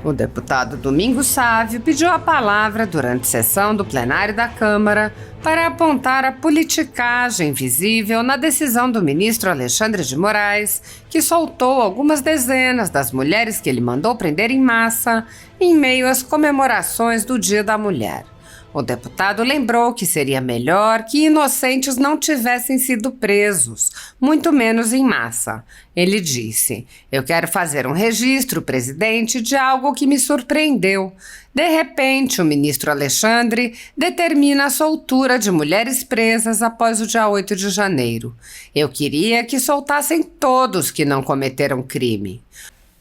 O deputado Domingos Sávio pediu a palavra durante sessão do plenário da Câmara para apontar a politicagem visível na decisão do ministro Alexandre de Moraes, que soltou algumas dezenas das mulheres que ele mandou prender em massa em meio às comemorações do Dia da Mulher. O deputado lembrou que seria melhor que inocentes não tivessem sido presos, muito menos em massa. Ele disse: "Eu quero fazer um registro, presidente, de algo que me surpreendeu. De repente, o ministro Alexandre determina a soltura de mulheres presas após o dia 8 de janeiro. Eu queria que soltassem todos que não cometeram crime."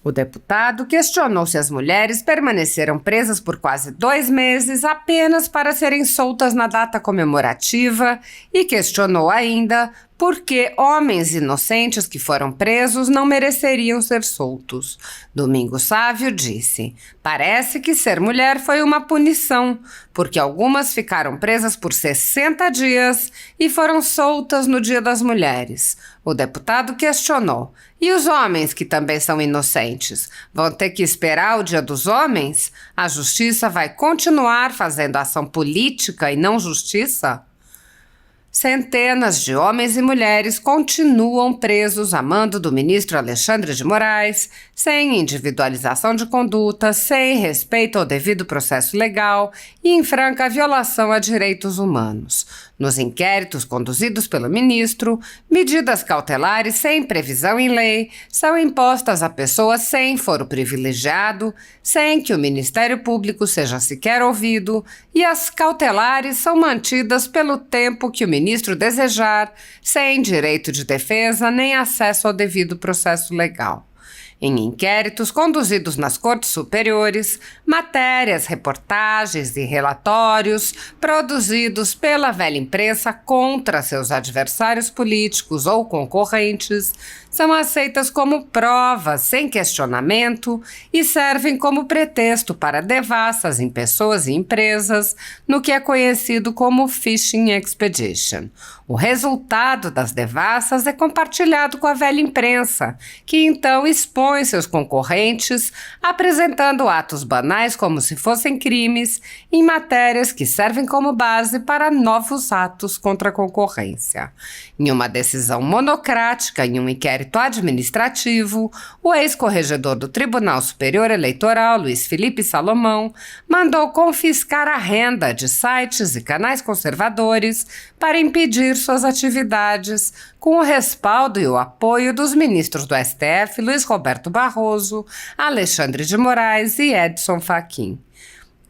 O deputado questionou se as mulheres permaneceram presas por quase 2 meses apenas para serem soltas na data comemorativa e questionou ainda por que homens inocentes que foram presos não mereceriam ser soltos. Domingos Sávio disse: "Parece que ser mulher foi uma punição, porque algumas ficaram presas por 60 dias e foram soltas no Dia das Mulheres." O deputado questionou: "E os homens que também são inocentes? Vão ter que esperar o Dia dos Homens? A justiça vai continuar fazendo ação política e não justiça?" Centenas de homens e mulheres continuam presos a mando do ministro Alexandre de Moraes, sem individualização de conduta, sem respeito ao devido processo legal e em franca violação a direitos humanos. Nos inquéritos conduzidos pelo ministro, medidas cautelares sem previsão em lei são impostas a pessoas sem foro privilegiado, sem que o Ministério Público seja sequer ouvido, e as cautelares são mantidas pelo tempo que o ministro desejar, sem direito de defesa nem acesso ao devido processo legal. Em inquéritos conduzidos nas cortes superiores, matérias, reportagens e relatórios produzidos pela velha imprensa contra seus adversários políticos ou concorrentes são aceitas como provas sem questionamento e servem como pretexto para devassas em pessoas e empresas no que é conhecido como Fishing Expedition. O resultado das devassas é compartilhado com a velha imprensa, que então expõe seus concorrentes, apresentando atos banais como se fossem crimes, em matérias que servem como base para novos atos contra a concorrência. Em uma decisão monocrática em um inquérito administrativo, o ex-corregedor do Tribunal Superior Eleitoral, Luiz Felipe Salomão, mandou confiscar a renda de sites e canais conservadores para impedir suas atividades, com o respaldo e o apoio dos ministros do STF, Luiz Roberto Barroso, Alexandre de Moraes e Edson Fachin.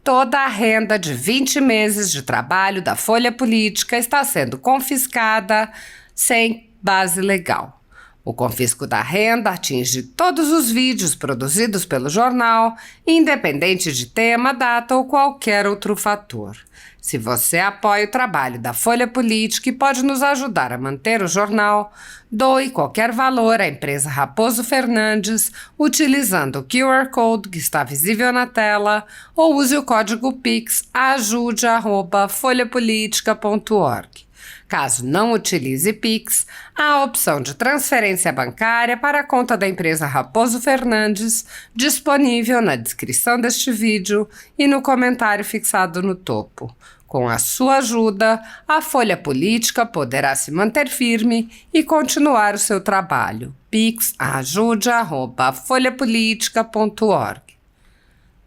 Toda a renda de 20 meses de trabalho da Folha Política está sendo confiscada sem base legal. O confisco da renda atinge todos os vídeos produzidos pelo jornal, independente de tema, data ou qualquer outro fator. Se você apoia o trabalho da Folha Política e pode nos ajudar a manter o jornal, doe qualquer valor à empresa Raposo Fernandes utilizando o QR Code que está visível na tela ou use o código PIX ajude@folhapolitica.org. Caso não utilize Pix, há a opção de transferência bancária para a conta da empresa Raposo Fernandes, disponível na descrição deste vídeo e no comentário fixado no topo. Com a sua ajuda, a Folha Política poderá se manter firme e continuar o seu trabalho. Pix ajude@folhapolitica.org.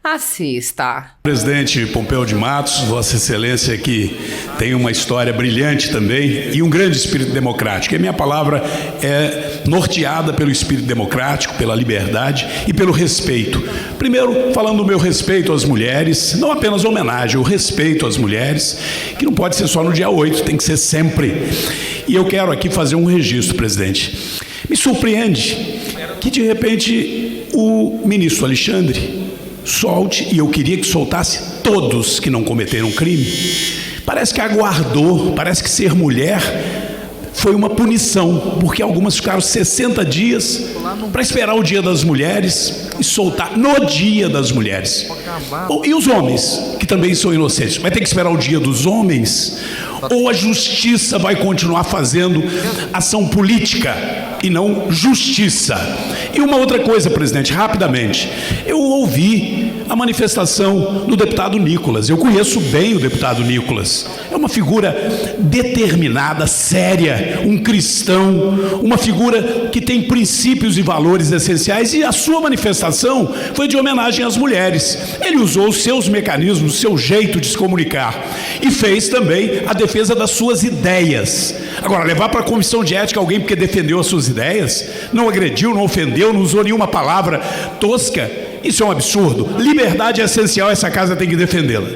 Assista. Presidente Pompeu de Matos, Vossa Excelência, que tem uma história brilhante também e um grande espírito democrático. E a minha palavra é norteada pelo espírito democrático, pela liberdade e pelo respeito. Primeiro, falando do meu respeito às mulheres, não apenas homenagem, o respeito às mulheres, que não pode ser só no dia 8, tem que ser sempre. E eu quero aqui fazer um registro, presidente. Me surpreende que, de repente, o ministro Alexandre solte, e eu queria que soltasse todos que não cometeram crime. Parece que aguardou, parece que ser mulher foi uma punição, porque algumas ficaram 60 dias para esperar o Dia das Mulheres e soltar no Dia das Mulheres. Bom, e os homens, que também são inocentes? Vai ter que esperar o Dia dos Homens? ou a justiça vai continuar fazendo ação política e não justiça? E uma outra coisa, presidente, rapidamente. Eu ouvi a manifestação do deputado Nicolas. Eu conheço bem o deputado Nicolas. É uma figura determinada, séria, um cristão, uma figura que tem princípios e valores essenciais, e a sua manifestação foi de homenagem às mulheres. Ele usou os seus mecanismos, o seu jeito de se comunicar, e fez também a defesa das suas ideias. Agora, levar para a comissão de ética alguém porque defendeu as suas ideias, não agrediu, não ofendeu, não usou nenhuma palavra tosca, isso é um absurdo. Liberdade é essencial, essa casa tem que defendê-la.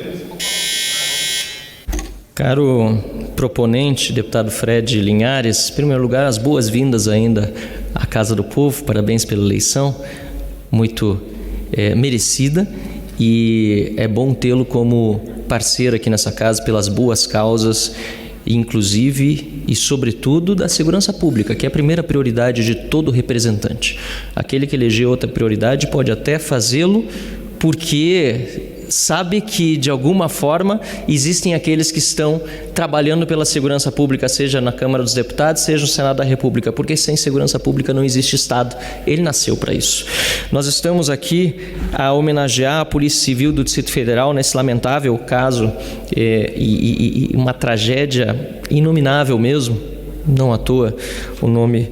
Caro proponente, deputado Fred Linhares, em primeiro lugar, as boas-vindas ainda à Casa do Povo, parabéns pela eleição, muito merecida, e é bom tê-lo como parceiro aqui nessa casa pelas boas causas, inclusive e sobretudo da segurança pública, que é a primeira prioridade de todo representante. Aquele que elegeu outra prioridade pode até fazê-lo porque sabe que, de alguma forma, existem aqueles que estão trabalhando pela segurança pública, seja na Câmara dos Deputados, seja no Senado da República, porque sem segurança pública não existe Estado. Ele nasceu para isso. Nós estamos aqui a homenagear a Polícia Civil do Distrito Federal nesse lamentável caso e uma tragédia inominável mesmo, não à toa o nome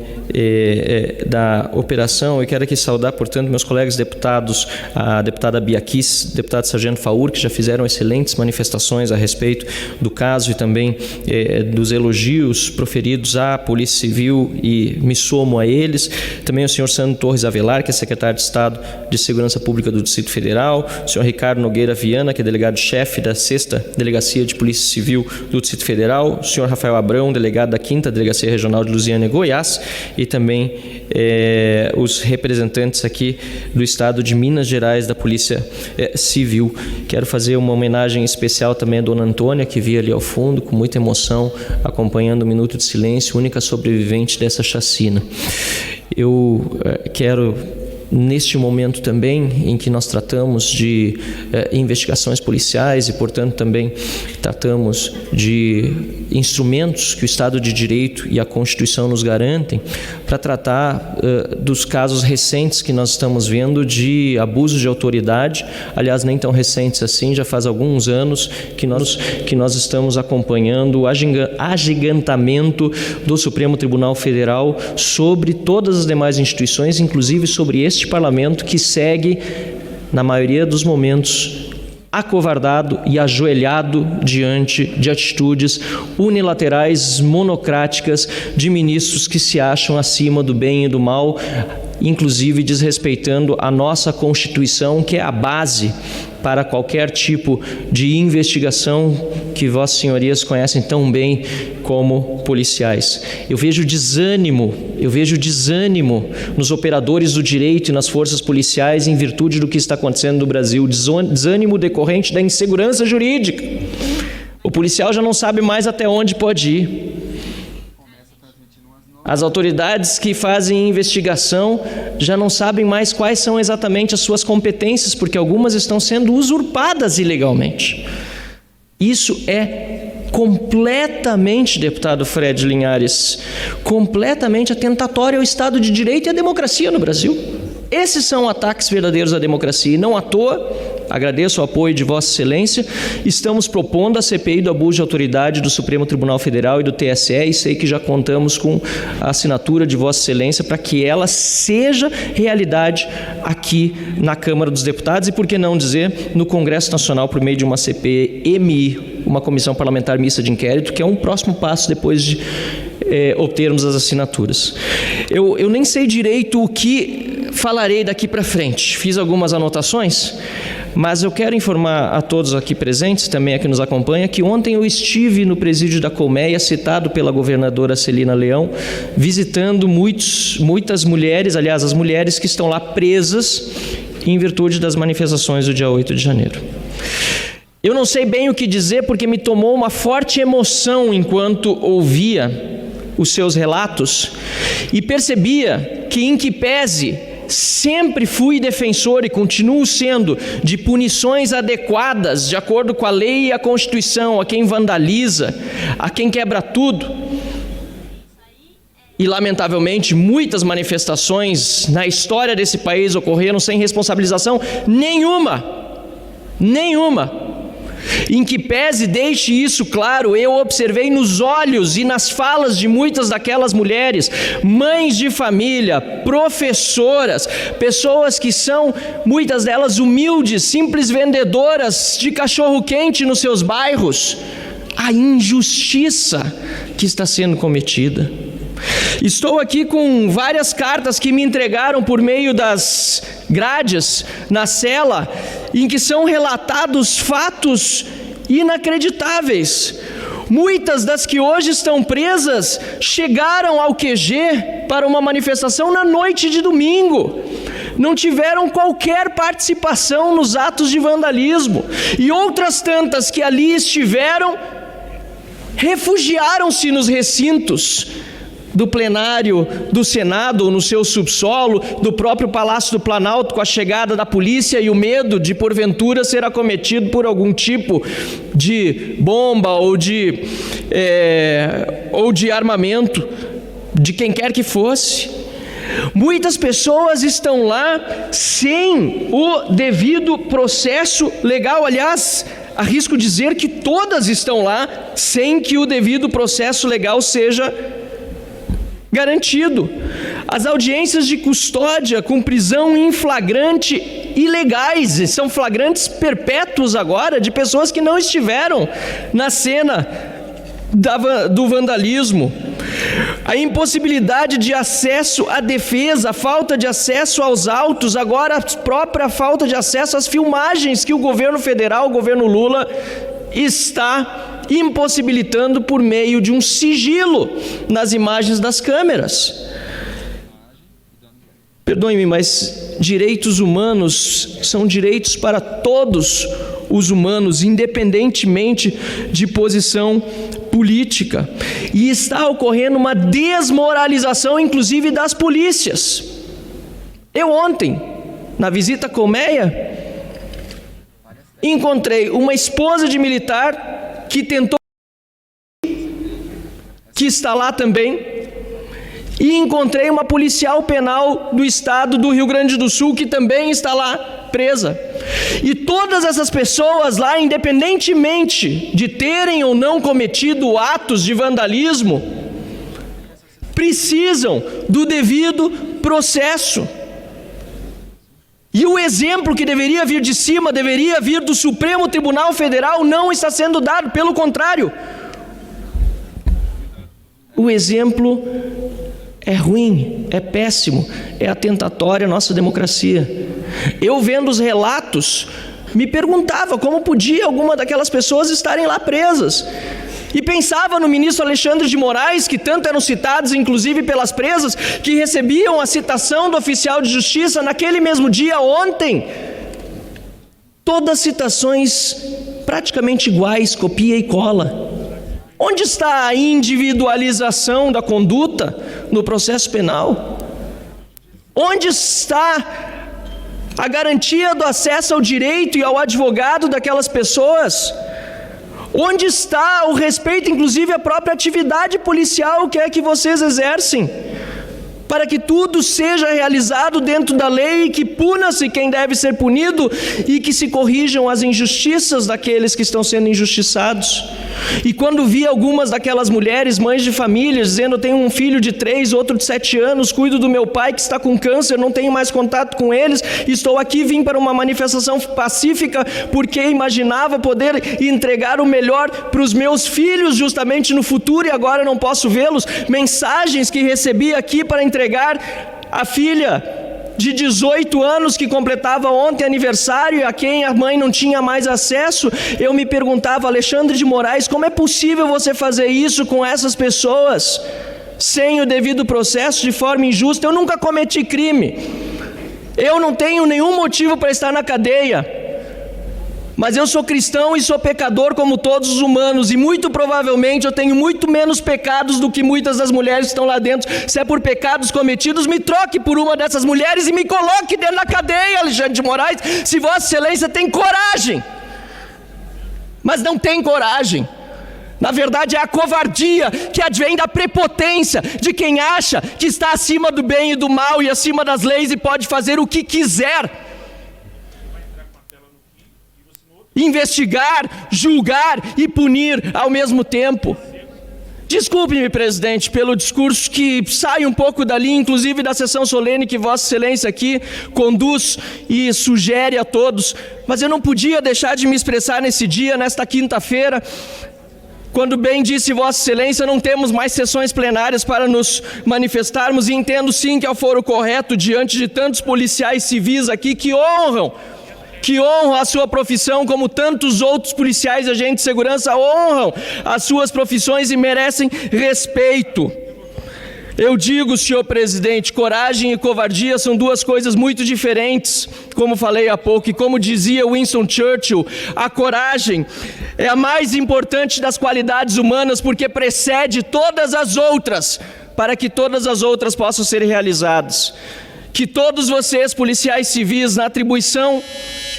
da operação. Eu quero aqui saudar, portanto, meus colegas deputados, a deputada Bia Kiss, deputado Sargento Faur, que já fizeram excelentes manifestações a respeito do caso e também dos elogios proferidos à Polícia Civil, e me somo a eles. Também o senhor Sandro Torres Avelar, que é secretário de Estado de Segurança Pública do Distrito Federal, o senhor Ricardo Nogueira Viana, que é delegado-chefe da 6ª Delegacia de Polícia Civil do Distrito Federal, o senhor Rafael Abrão, delegado da 5ª Delegacia Regional de Lusiânia e Goiás, e também os representantes aqui do Estado de Minas Gerais da Polícia Civil. Quero fazer uma homenagem especial também à dona Antônia, que vi ali ao fundo, com muita emoção, acompanhando o Minuto de Silêncio, única sobrevivente dessa chacina. Eu quero, neste momento também em que nós tratamos de investigações policiais e, portanto, também tratamos de instrumentos que o Estado de Direito e a Constituição nos garantem, para tratar dos casos recentes que nós estamos vendo de abuso de autoridade, aliás, nem tão recentes assim, já faz alguns anos que nós estamos acompanhando o agigantamento do Supremo Tribunal Federal sobre todas as demais instituições, inclusive sobre este Parlamento, que segue, na maioria dos momentos, acovardado e ajoelhado diante de atitudes unilaterais, monocráticas, de ministros que se acham acima do bem e do mal, inclusive desrespeitando a nossa Constituição, que é a base para qualquer tipo de investigação que vossas senhorias conhecem tão bem como policiais. Eu vejo desânimo nos operadores do direito e nas forças policiais em virtude do que está acontecendo no Brasil, desânimo decorrente da insegurança jurídica. O policial já não sabe mais até onde pode ir. As autoridades que fazem investigação já não sabem mais quais são exatamente as suas competências, porque algumas estão sendo usurpadas ilegalmente. Isso é completamente, deputado Fred Linhares, completamente atentatório ao Estado de Direito e à democracia no Brasil. Esses são ataques verdadeiros à democracia, e não à toa, agradeço o apoio de Vossa Excelência, estamos propondo a CPI do abuso de autoridade do Supremo Tribunal Federal e do TSE, e sei que já contamos com a assinatura de Vossa Excelência para que ela seja realidade aqui na Câmara dos Deputados e, por que não dizer, no Congresso Nacional, por meio de uma CPMI, uma Comissão Parlamentar Mista de Inquérito, que é um próximo passo depois de obtermos as assinaturas. Eu nem sei direito o que falarei daqui para frente, fiz algumas anotações, mas eu quero informar a todos aqui presentes, também a que nos acompanha, que ontem eu estive no presídio da Colmeia, citado pela governadora Celina Leão, visitando muitas mulheres, aliás, as mulheres que estão lá presas em virtude das manifestações do dia 8 de janeiro. Eu não sei bem o que dizer, porque me tomou uma forte emoção enquanto ouvia os seus relatos e percebia que, em que pese sempre fui defensor e continuo sendo de punições adequadas, de acordo com a lei e a Constituição, a quem vandaliza, a quem quebra tudo. E, lamentavelmente, muitas manifestações na história desse país ocorreram sem responsabilização nenhuma. Em que pese deixe isso claro, eu observei nos olhos e nas falas de muitas daquelas mulheres, mães de família, professoras, pessoas que são, muitas delas humildes, simples vendedoras de cachorro-quente nos seus bairros, a injustiça que está sendo cometida. Estou aqui com várias cartas que me entregaram por meio das grades na cela, em que são relatados fatos inacreditáveis. Muitas das que hoje estão presas chegaram ao QG para uma manifestação na noite de domingo. Não tiveram qualquer participação nos atos de vandalismo. E outras tantas que ali estiveram, refugiaram-se nos recintos do plenário do Senado, ou no seu subsolo, do próprio Palácio do Planalto, com a chegada da polícia e o medo de, porventura, ser acometido por algum tipo de bomba ou de armamento, de quem quer que fosse. Muitas pessoas estão lá sem o devido processo legal. Aliás, arrisco dizer que todas estão lá sem que o devido processo legal seja garantido. As audiências de custódia com prisão em flagrante ilegais, são flagrantes perpétuos agora, de pessoas que não estiveram na cena do vandalismo. A impossibilidade de acesso à defesa, a falta de acesso aos autos, agora a própria falta de acesso às filmagens que o governo federal, o governo Lula, está impossibilitando por meio de um sigilo nas imagens das câmeras. Perdoe-me, mas direitos humanos são direitos para todos os humanos, independentemente de posição política. E está ocorrendo uma desmoralização, inclusive, das polícias. Eu ontem, na visita à colmeia, encontrei uma esposa de militar que tentou, que está lá também, e encontrei uma policial penal do estado do Rio Grande do Sul que também está lá presa. E todas essas pessoas lá, independentemente de terem ou não cometido atos de vandalismo, precisam do devido processo. E o exemplo que deveria vir de cima, deveria vir do Supremo Tribunal Federal, não está sendo dado, pelo contrário. O exemplo é ruim, é péssimo, é atentatório à nossa democracia. Eu, vendo os relatos, me perguntava como podia alguma daquelas pessoas estarem lá presas. E pensava no ministro Alexandre de Moraes, que tanto eram citados, inclusive pelas presas, que recebiam a citação do oficial de justiça naquele mesmo dia, ontem. Todas citações praticamente iguais, copia e cola. Onde está a individualização da conduta no processo penal? Onde está a garantia do acesso ao direito e ao advogado daquelas pessoas? Onde está o respeito, inclusive, à própria atividade policial que é que vocês exercem? Para que tudo seja realizado dentro da lei, que puna-se quem deve ser punido e que se corrijam as injustiças daqueles que estão sendo injustiçados. E quando vi algumas daquelas mulheres, mães de família, dizendo: eu tenho um filho de 3, outro de 7 anos, cuido do meu pai que está com câncer, não tenho mais contato com eles, estou aqui, vim para uma manifestação pacífica, porque imaginava poder entregar o melhor para os meus filhos, justamente no futuro, e agora não posso vê-los. Mensagens que recebi aqui para entregar a filha de 18 anos que completava ontem aniversário, a quem a mãe não tinha mais acesso. Eu me perguntava: Alexandre de Moraes, como é possível você fazer isso com essas pessoas, sem o devido processo, de forma injusta? Eu nunca cometi crime, eu não tenho nenhum motivo para estar na cadeia, Mas eu sou cristão e sou pecador como todos os humanos, e muito provavelmente eu tenho muito menos pecados do que muitas das mulheres que estão lá dentro. Se é por pecados cometidos, me troque por uma dessas mulheres e me coloque dentro da cadeia, Alexandre de Moraes, se Vossa Excelência tem coragem. Mas não tem coragem. Na verdade é a covardia que advém da prepotência de quem acha que está acima do bem e do mal e acima das leis e pode fazer o que quiser. Investigar, julgar e punir ao mesmo tempo. Desculpe-me, presidente, pelo discurso que sai um pouco dali, inclusive da sessão solene que Vossa Excelência aqui conduz e sugere a todos, mas eu não podia deixar de me expressar nesse dia, nesta quinta-feira, quando bem disse Vossa Excelência, não temos mais sessões plenárias para nos manifestarmos, e entendo sim que é o foro correto diante de tantos policiais civis aqui que honram a sua profissão, como tantos outros policiais e agentes de segurança honram as suas profissões e merecem respeito. Eu digo, senhor presidente, coragem e covardia são duas coisas muito diferentes, como falei há pouco, e como dizia Winston Churchill, a coragem é a mais importante das qualidades humanas porque precede todas as outras, para que todas as outras possam ser realizadas. Que todos vocês, policiais civis, na atribuição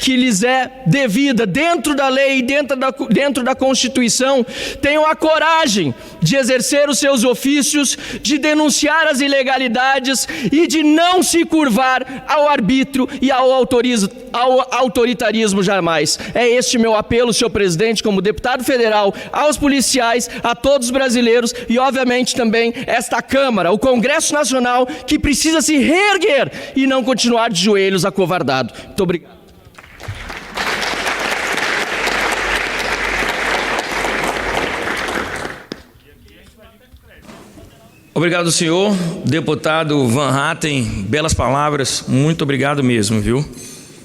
que lhes é devida, dentro da lei e dentro da Constituição, tenham a coragem de exercer os seus ofícios, de denunciar as ilegalidades e de não se curvar ao arbítrio e ao autoritarismo jamais. É este meu apelo, senhor presidente, como deputado federal, aos policiais, a todos os brasileiros e, obviamente, também esta Câmara, o Congresso Nacional, que precisa se reerguer e não continuar de joelhos acovardado. Muito obrigado. Obrigado, senhor. Deputado Van Hatten, belas palavras. Muito obrigado mesmo, viu?